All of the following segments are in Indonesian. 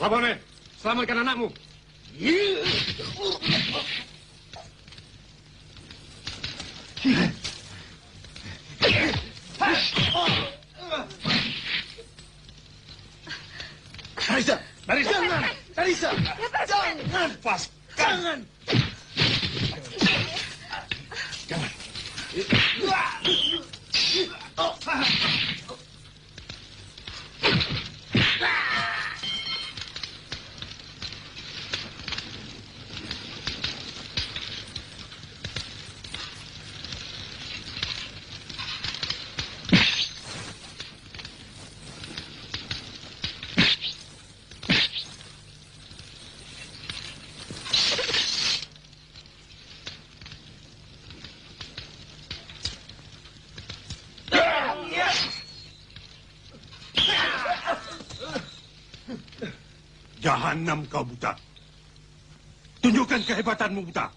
Labone, selamatkan anakmu. Narisa, Narisa, jangan, Narisa, jangan, Pas, jangan, jangan. Jahanam kau buta. Tunjukkan kehebatanmu buta.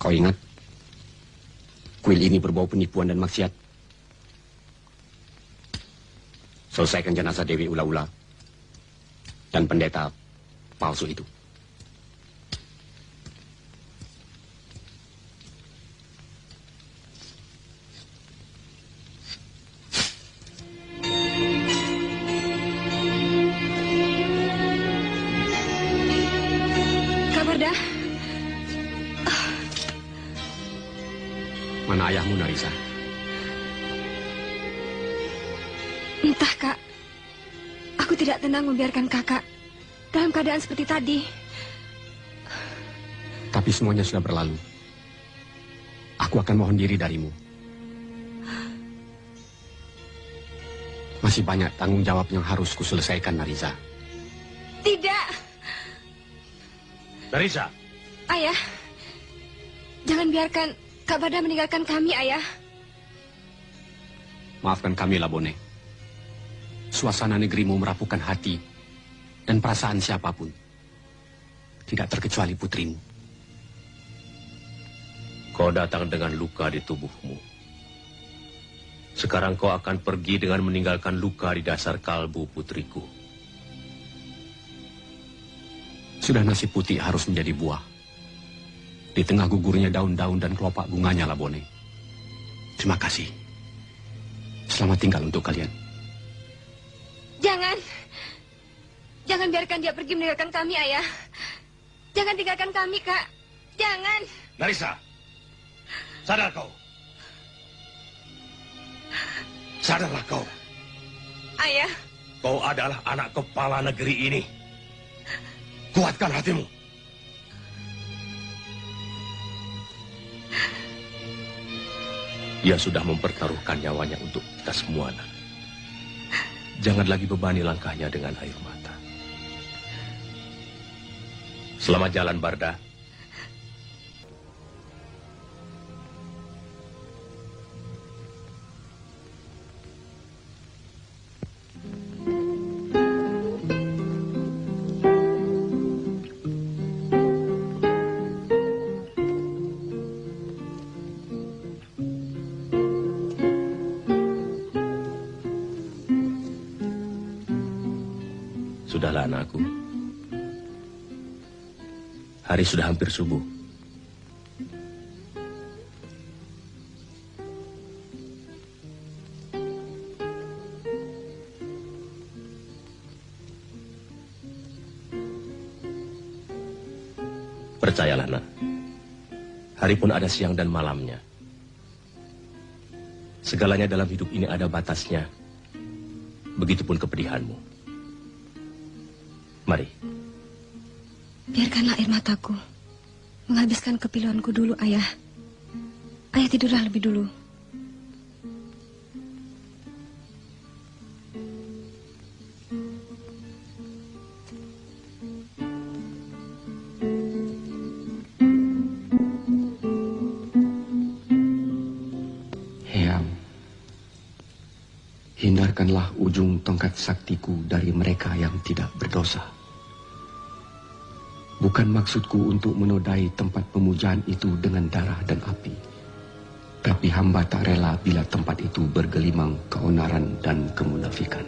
Kau ingat? Kuil ini berbau penipuan dan maksiat. Selesaikan jenazah Dewi Ula-Ula dan pendeta palsu itu. Mana ayahmu, Narisa? Entah, Kak. Aku tidak tenang membiarkan kakak dalam keadaan seperti tadi. Tapi semuanya sudah berlalu. Aku akan mohon diri darimu. Masih banyak tanggung jawab yang harus kuselesaikan, Narisa. Tidak. Narisa. Ayah, jangan biarkan Kak Bada meninggalkan kami, Ayah. Maafkan kami, Labone. Suasana negerimu merapuhkan hati dan perasaan siapapun. Tidak terkecuali putrimu. Kau datang dengan luka di tubuhmu. Sekarang kau akan pergi dengan meninggalkan luka di dasar kalbu putriku. Sudah nasib putih harus menjadi buah. Di tengah gugurnya daun-daun dan kelopak bunganya, Labone. Terima kasih. Selamat tinggal untuk kalian. Jangan. Jangan biarkan dia pergi meninggalkan kami, Ayah. Jangan tinggalkan kami, Kak. Jangan. Narisa, sadar kau. Sadarlah kau. Ayah. Kau adalah anak kepala negeri ini. Kuatkan hatimu. Dia sudah mempertaruhkan nyawanya untuk kita semua, Nak. Jangan lagi bebani langkahnya dengan air mata. Selamat jalan, Barda. Sudahlah anakku. Hari sudah hampir subuh. Percayalah, nak. Hari pun ada siang dan malamnya. Segalanya dalam hidup ini ada batasnya. Begitupun kepedihanmu. Mari. Biarkanlah air mataku menghabiskan kepiluanku dulu, Ayah. Ayah tidurlah lebih dulu. Heam, hindarkanlah ujung tongkat saktiku dari mereka yang tidak berdosa. Bukan maksudku untuk menodai tempat pemujaan itu dengan darah dan api. Tapi hamba tak rela bila tempat itu bergelimang keonaran dan kemunafikan.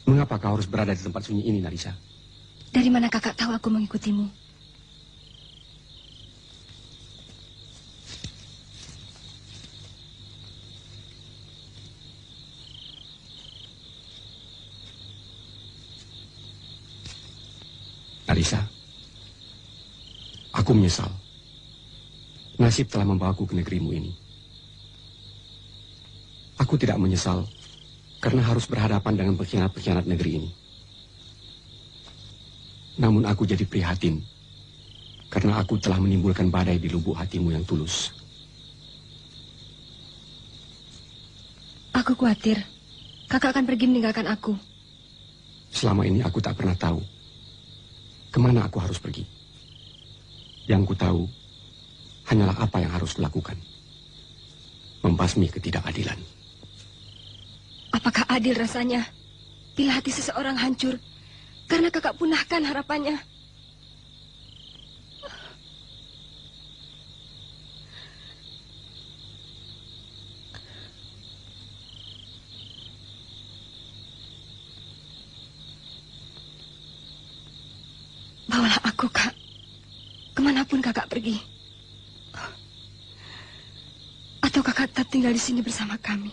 Mengapa kau harus berada di tempat sunyi ini, Narisa? Dari mana kakak tahu aku mengikutimu? Narisa, aku menyesal. Nasib telah membawaku ke negerimu ini. Aku tidak menyesal karena harus berhadapan dengan pengkhianat-pengkhianat negeri ini. Namun aku jadi prihatin karena aku telah menimbulkan badai di lubuk hatimu yang tulus. Aku khawatir kakak akan pergi meninggalkan aku. Selama ini aku tak pernah tahu kemana aku harus pergi. Yang ku tahu hanyalah apa yang harus kulakukan. Membasmi ketidakadilan. Apakah adil rasanya bila hati seseorang hancur karena kakak punahkan harapannya? Bawalah aku, Kak. Kemanapun kakak pergi. Atau kakak tetap tinggal di sini bersama kami.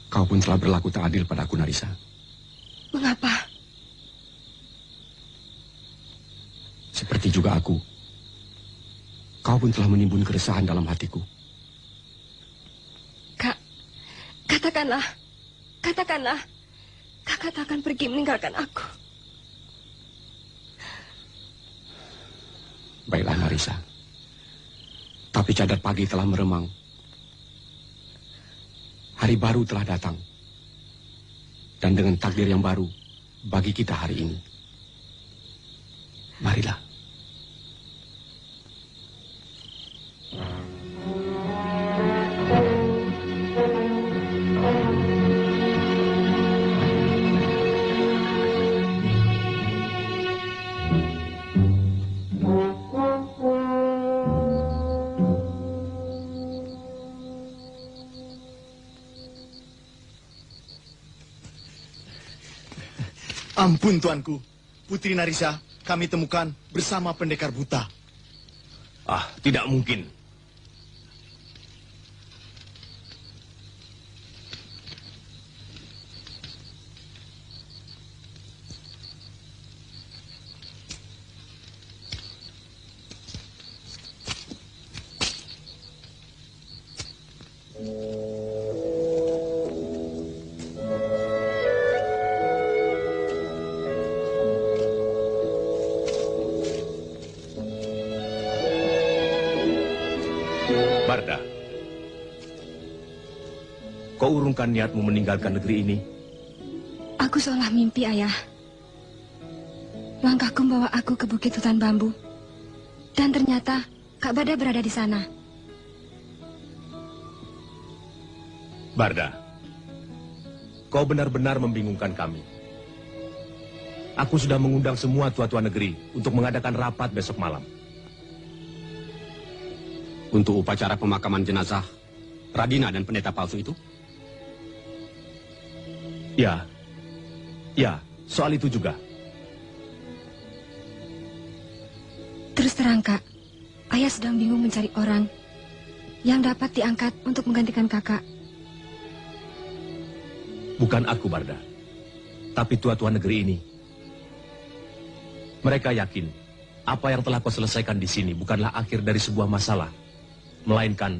Kau pun telah berlaku tak adil pada aku, Narisa. Mengapa? Seperti juga aku. Kau pun telah menimbun keresahan dalam hatiku. Kak, katakanlah. Katakanlah. Kakak tak akan pergi meninggalkan aku. Baiklah, Narisa. Tapi cadar pagi telah meremang. Hari baru telah datang. Dan dengan takdir yang baru bagi kita hari ini. Marilah. Ampun, Tuanku. Putri Narisa kami temukan bersama pendekar buta. Ah, tidak mungkin. Barda, kau urungkan niatmu meninggalkan negeri ini? Aku seolah mimpi, Ayah. Langkahku membawa aku ke bukit hutan bambu. Dan ternyata Kak Barda berada di sana. Barda, kau benar-benar membingungkan kami. Aku sudah mengundang semua tua-tua negeri untuk mengadakan rapat besok malam. Untuk upacara pemakaman jenazah Radina dan pendeta palsu itu? Ya, soal itu juga. Terus terang, Kak, Ayah sedang bingung mencari orang yang dapat diangkat untuk menggantikan Kakak. Bukan aku, Barda, tapi tua-tua negeri ini. Mereka yakin apa yang telah kau selesaikan di sini bukanlah akhir dari sebuah masalah, melainkan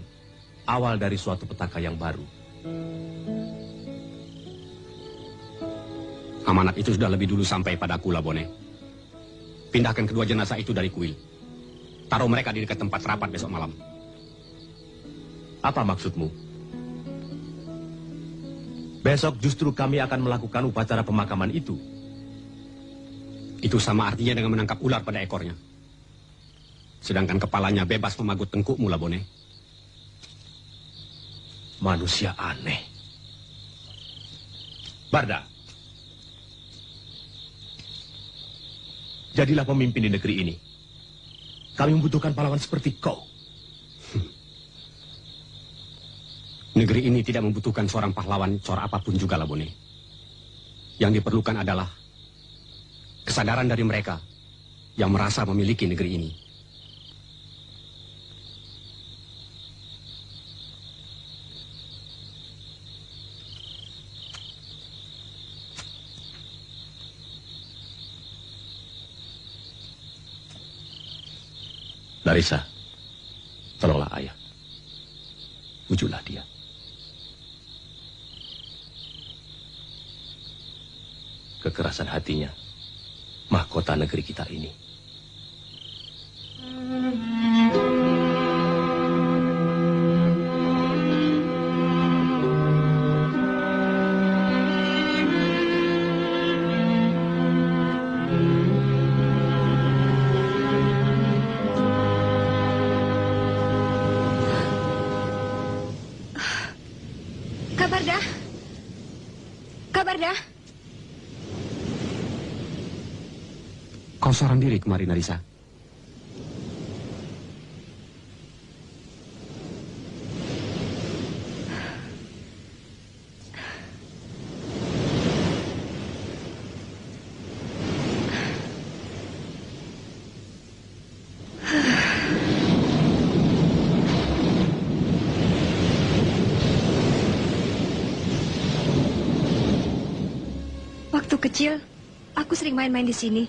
awal dari suatu petaka yang baru. Amanat itu sudah lebih dulu sampai padaku, Labone. Pindahkan kedua jenazah itu dari kuil. Taruh mereka di dekat tempat rapat besok malam. Apa maksudmu? Besok justru kami akan melakukan upacara pemakaman itu. Itu sama artinya dengan menangkap ular pada ekornya. Sedangkan kepalanya bebas memagut tengkukmu, Labone. Manusia aneh. Barda, jadilah pemimpin di negeri ini. Kami membutuhkan pahlawan seperti kau. Negeri ini tidak membutuhkan seorang pahlawan cor apapun juga, Labone. Yang diperlukan adalah kesadaran dari mereka yang merasa memiliki negeri ini. Larissa, tolonglah ayah. Wujudlah dia. Kekerasan hatinya, mahkota negeri kita ini. Kak Barda? Kak Barda? Kau seorang diri kemarin, Narisa. Waktu kecil, aku sering main-main di sini.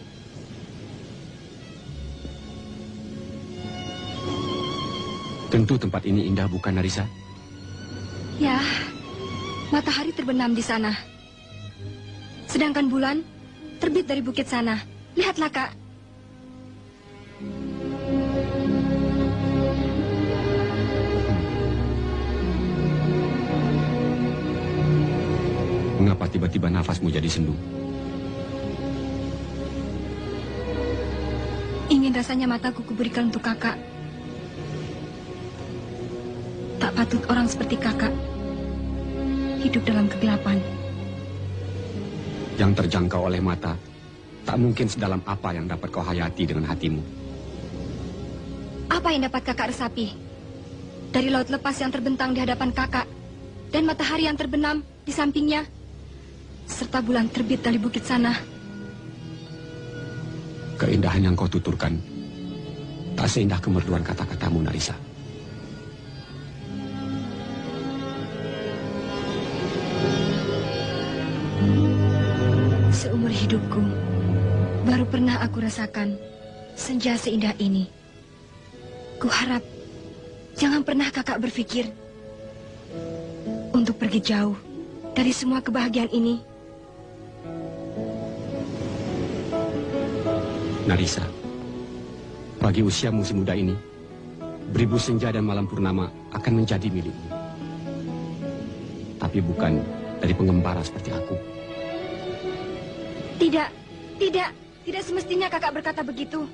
Tentu tempat ini indah, bukan, Narisa? Ya, matahari terbenam di sana. Sedangkan bulan terbit dari bukit sana. Lihatlah, Kak. Mengapa tiba-tiba nafasmu jadi sendu? Ingin rasanya mataku kuberikan untuk Kakak. Tak patut orang seperti Kakak hidup dalam kegelapan. Yang terjangkau oleh mata tak mungkin sedalam apa yang dapat kau hayati dengan hatimu. Apa yang dapat Kakak resapi dari laut lepas yang terbentang di hadapan Kakak dan matahari yang terbenam di sampingnya, serta bulan terbit dari bukit sana? Keindahan yang kau tuturkan tak seindah kemerduan kata-katamu, Narisa. Seumur hidupku, baru pernah aku rasakan senja seindah ini. Kuharap jangan pernah Kakak berpikir untuk pergi jauh dari semua kebahagiaan ini. Narisa, pagi usiamu si muda ini, beribu senja dan malam purnama akan menjadi milikmu. tapi bukan dari pengembara seperti aku. Tidak semestinya kakak berkata begitu.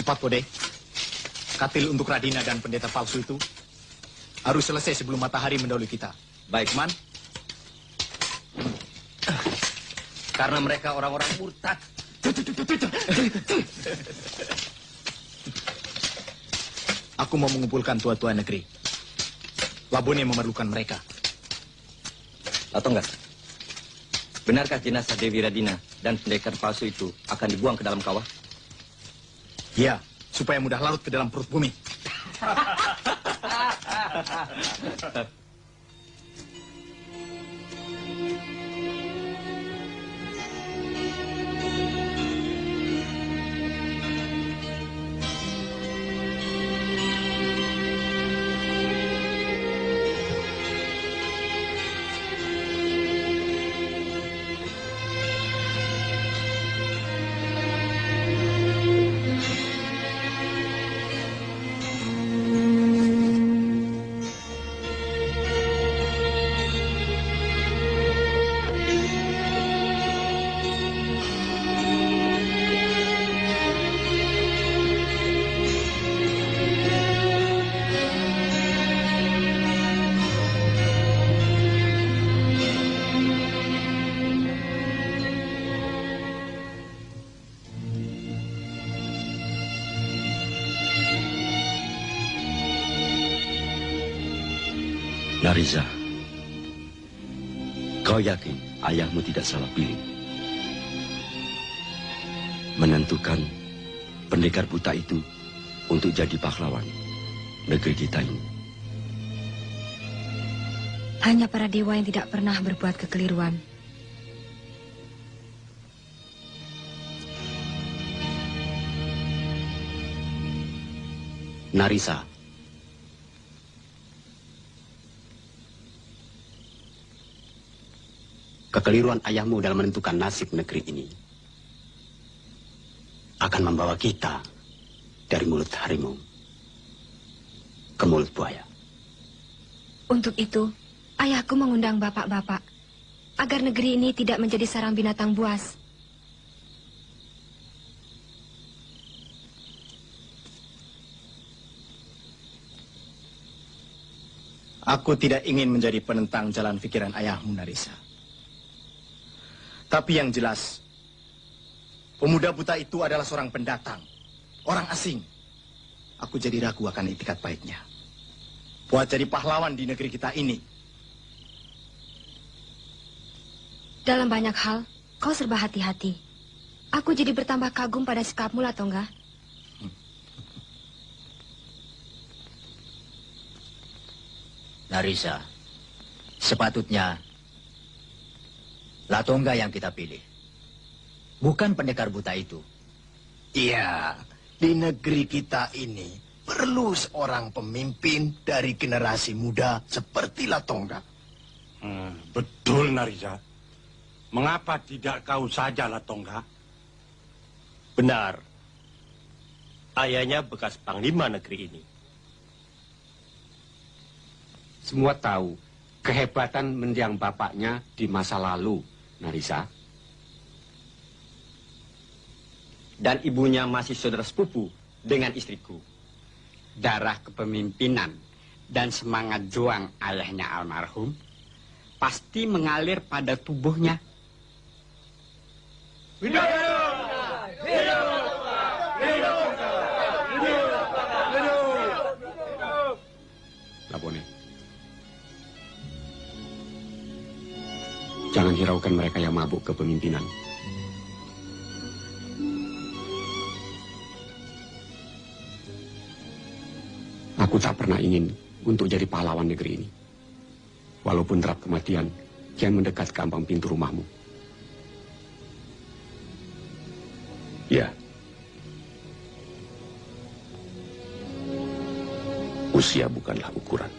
Cepat, Bode. Katil untuk Radina dan pendeta palsu itu harus selesai sebelum matahari mendahului kita. Baik, Man. Karena mereka orang-orang murtad. Aku mau mengumpulkan tua-tua negeri. Labone memerlukan mereka. Atau enggak? Benarkah jenazah Dewi Radina dan pendekar palsu itu akan dibuang ke dalam kawah? Ya, supaya mudah larut ke dalam perut bumi. Nariza, kau yakin ayahmu tidak salah pilih? Menentukan pendekar buta itu untuk jadi pahlawan negeri kita ini. Hanya para dewa yang tidak pernah berbuat kekeliruan. Narisa, kekeliruan ayahmu dalam menentukan nasib negeri ini akan membawa kita dari mulut harimau ke mulut buaya. Untuk itu, ayahku mengundang bapak-bapak agar negeri ini tidak menjadi sarang binatang buas. Aku tidak ingin menjadi penentang jalan pikiran ayahmu, Narisa. Tapi yang jelas, pemuda buta itu adalah seorang pendatang, orang asing. Aku jadi ragu akan itikat baiknya. Buat jadi pahlawan di negeri kita ini. Dalam banyak hal, kau serba hati-hati. Aku jadi bertambah kagum pada sikapmu, Latongga. Narisa, sepatutnya Latongga yang kita pilih. Bukan pendekar buta itu. Iya, di negeri kita ini perlu seorang pemimpin dari generasi muda seperti Latongga. Betul, Narisa. Mengapa tidak kau saja, Latongga? Benar. Ayahnya bekas panglima negeri ini. Semua tahu kehebatan mendiang bapaknya di masa lalu, Narisa. Dan ibunya masih saudara sepupu dengan istriku. Darah kepemimpinan dan semangat juang ayahnya almarhum pasti mengalir pada tubuhnya. Labone, jangan hiraukan mereka yang mabuk kepemimpinan. Aku tak pernah ingin untuk jadi pahlawan negeri ini. Walaupun derap kematian kian mendekat ke ambang pintu rumahmu. Ya. Usia bukanlah ukuran.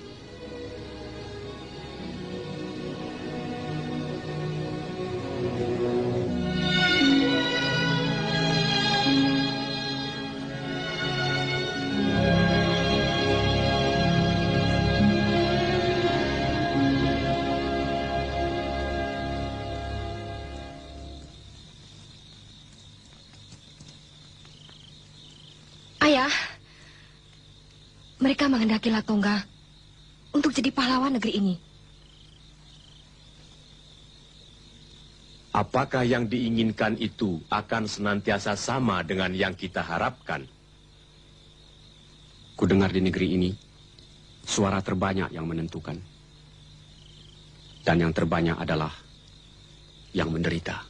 Ayah, mereka menghendaki Latongga untuk jadi pahlawan negeri ini. Apakah yang diinginkan itu akan senantiasa sama dengan yang kita harapkan? Kudengar di negeri ini, suara terbanyak yang menentukan. Dan yang terbanyak adalah yang menderita.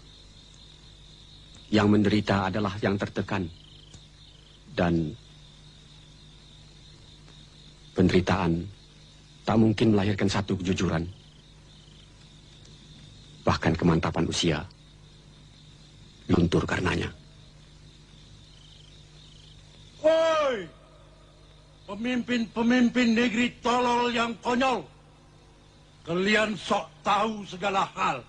Yang menderita adalah yang tertekan. Dan penderitaan tak mungkin melahirkan satu kejujuran. Bahkan kemantapan usia luntur karenanya. Woi! Pemimpin-pemimpin negeri tolol yang konyol. Kalian sok tahu segala hal.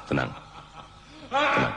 Tenang. Tenang.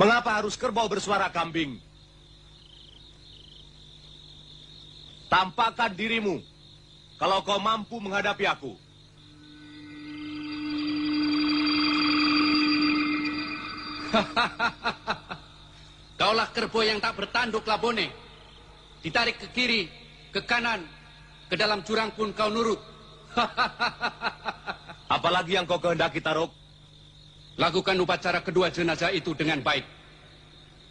Mengapa harus kerbau bersuara kambing? Tampakkan dirimu kalau kau mampu menghadapi aku. Kaulah kerbau yang tak bertanduk, Labone. Ditarik ke kiri, ke kanan, ke dalam jurang pun kau nurut. Apalagi yang kau kehendaki, Taruk? Lakukan upacara kedua jenazah itu dengan baik.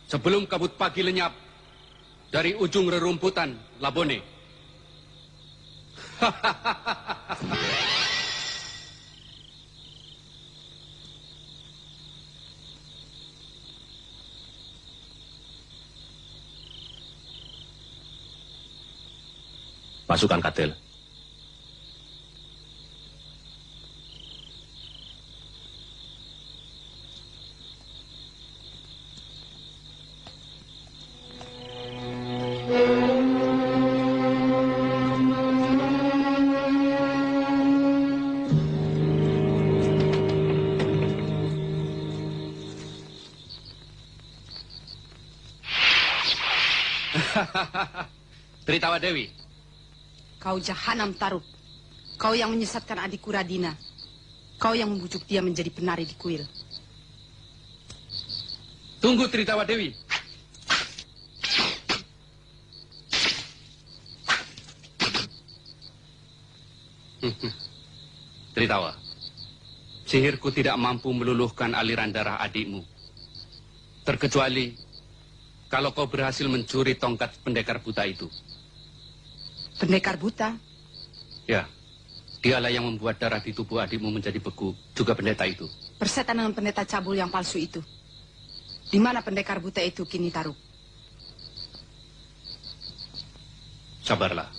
Sebelum kabut pagi lenyap dari ujung rerumputan, Labone. Pasukan Katil. Tritawa Dewi. Kau jahanam Tarub. Kau yang menyesatkan adikku Radina. Kau yang membujuk dia menjadi penari di kuil. Tunggu Tritawa Dewi. Tritawa, sihirku tidak mampu meluluhkan aliran darah adikmu. Terkecuali kalau kau berhasil mencuri tongkat pendekar buta itu. Pendekar buta? Ya, dialah yang membuat darah di tubuh adikmu menjadi beku, juga pendeta itu. Persetan dengan pendeta cabul yang palsu itu. Di mana pendekar buta itu kini, Tarub? Sabarlah.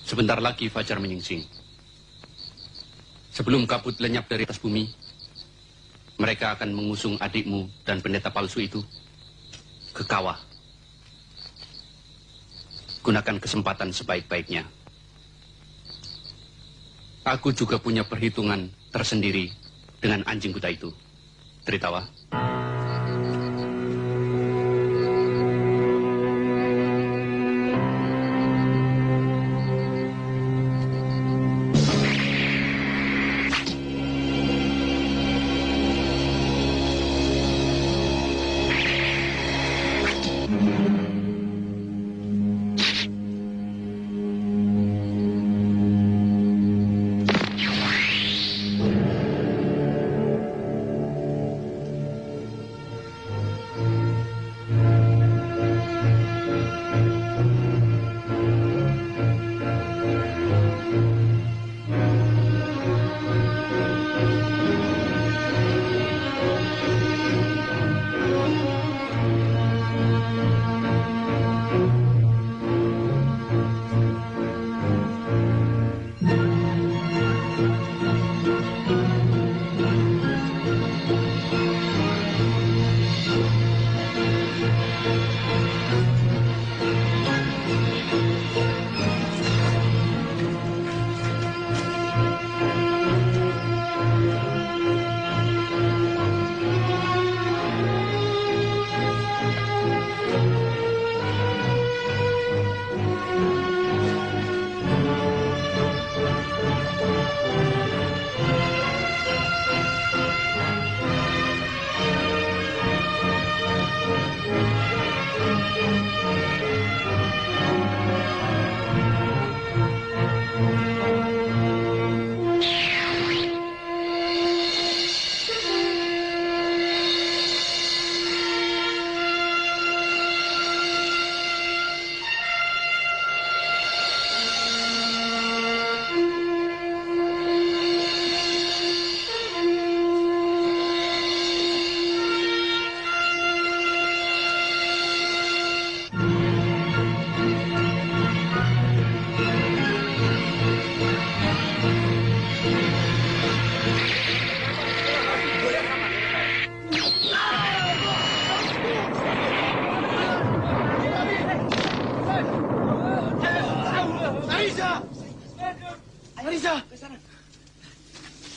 Sebentar lagi fajar menyingsing. Sebelum kabut lenyap dari atas bumi, mereka akan mengusung adikmu dan pendeta palsu itu ke kawah. Gunakan kesempatan sebaik-baiknya. Aku juga punya perhitungan tersendiri dengan anjing buta itu. Tritawa.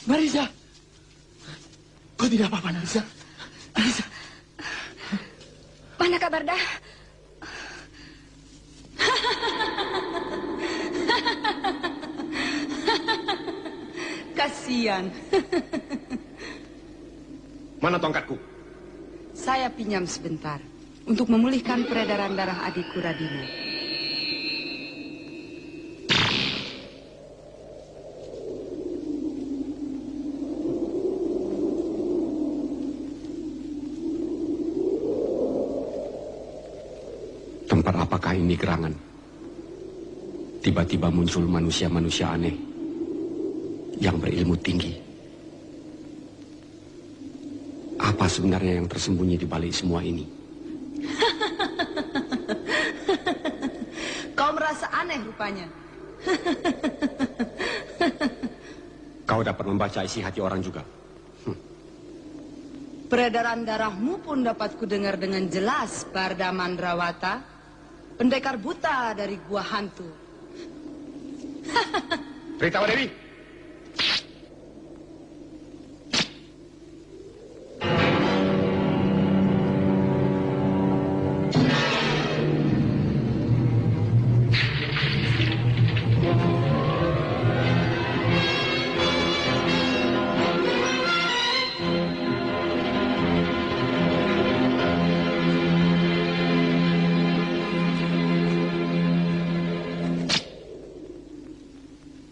Marisa! Kau tidak apa-apa, Marisa? Marisa! Mana kabar dah? Kasihan. Mana tongkatku? Saya pinjam sebentar untuk memulihkan peredaran darah adikku Radina. Tempat apakah ini gerangan? Tiba-tiba muncul manusia-manusia aneh yang berilmu tinggi. Apa sebenarnya yang tersembunyi di balik semua ini? Kau merasa aneh rupanya. Kau dapat membaca isi hati orang juga. Peredaran darahmu pun dapat kudengar dengan jelas, Barda Mandrawata, pendekar buta dari gua hantu. Tritawa Dewi.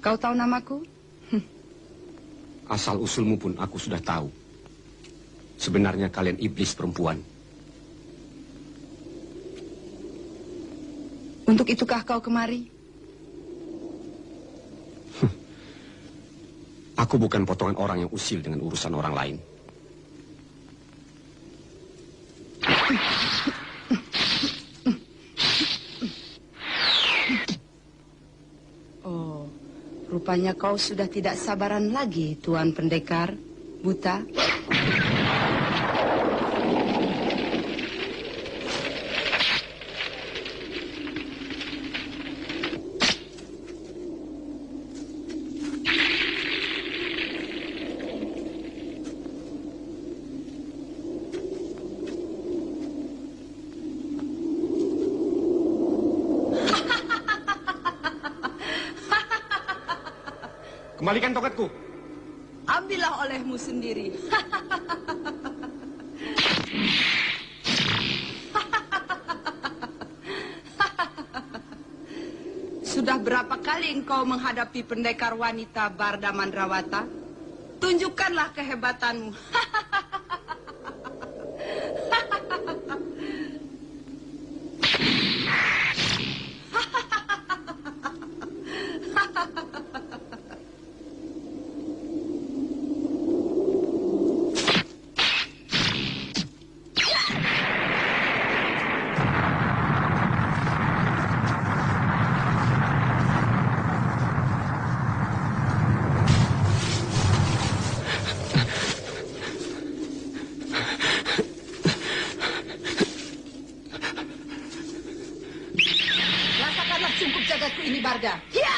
Kau tahu namaku? Asal-usulmu pun aku sudah tahu. Sebenarnya kalian iblis perempuan. Untuk itukah kau kemari? Aku bukan potongan orang yang usil dengan urusan orang lain. Oh, rupanya kau sudah tidak sabaran lagi, Tuan Pendekar Buta. Kembalikan tongkatku. Ambillah olehmu sendiri. Sudah berapa kali engkau menghadapi pendekar wanita Barda Mandrawata? Tunjukkanlah kehebatanmu. Sungkup jagatku ini, Barda. Ya!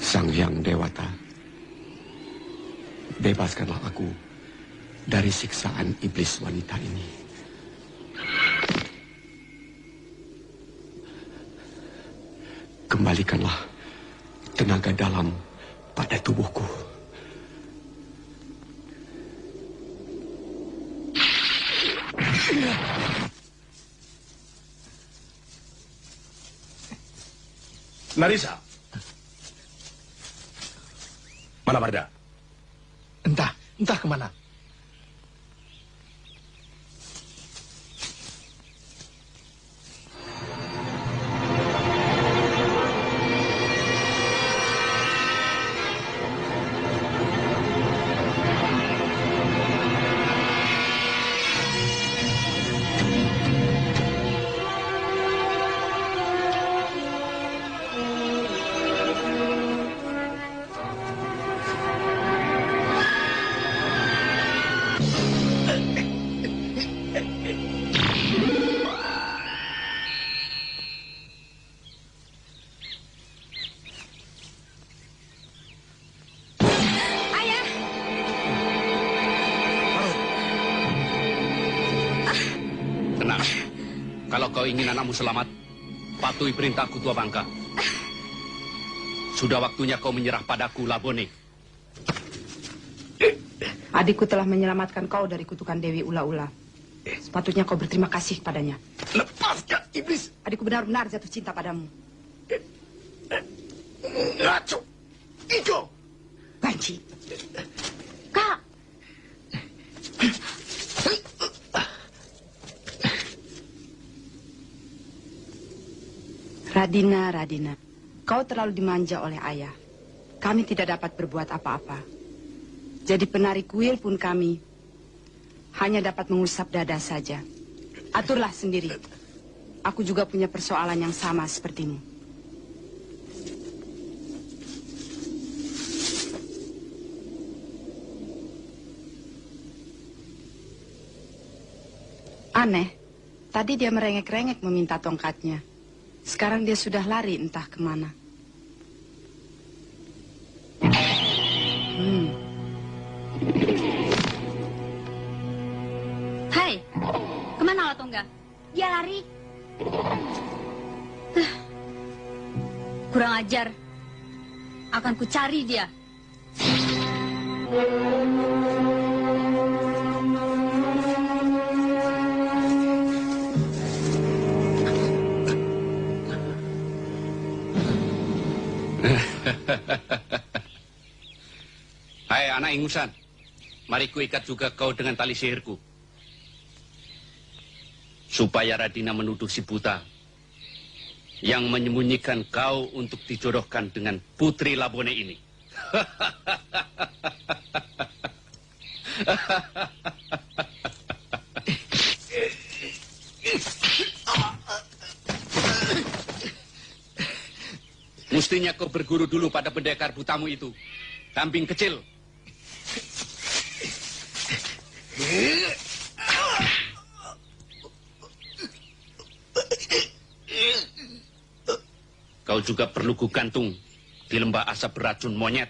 Sang Hyang Dewata, bebaskanlah aku dari siksaan iblis wanita ini. Kembalikanlah tenaga dalam pada tubuhku. Narisa. Mana Barda? Entah kemana. Kalau kau ingin anakmu selamat, patuhi perintahku Tua Bangka. Sudah waktunya kau menyerah padaku, Labone. Adikku telah menyelamatkan kau dari kutukan Dewi Ula-Ula. Sepatutnya kau berterima kasih padanya. Lepaskan, iblis! Adikku benar-benar jatuh cinta padamu. Ngaco! Ijo! Banci! Kak! Radina, kau terlalu dimanja oleh ayah. Kami tidak dapat berbuat apa-apa. Jadi penari kuil pun kami hanya dapat mengusap dada saja. Aturlah sendiri. Aku juga punya persoalan yang sama sepertimu. Aneh, Tadi dia merengek-rengek meminta tongkatnya. Sekarang dia sudah lari entah kemana. Hai, kemana Latongga? Dia lari. Kurang ajar. Akan ku cari dia. Hai anak ingusan, mari ku ikat juga kau dengan tali sihirku. Supaya Radina menuduh si buta yang menyembunyikan kau untuk dijodohkan dengan Putri Labone ini. Mestinya kau berguru dulu pada pendekar butamu itu, kambing kecil. Kau juga perlu kugantung di lembah asap beracun monyet.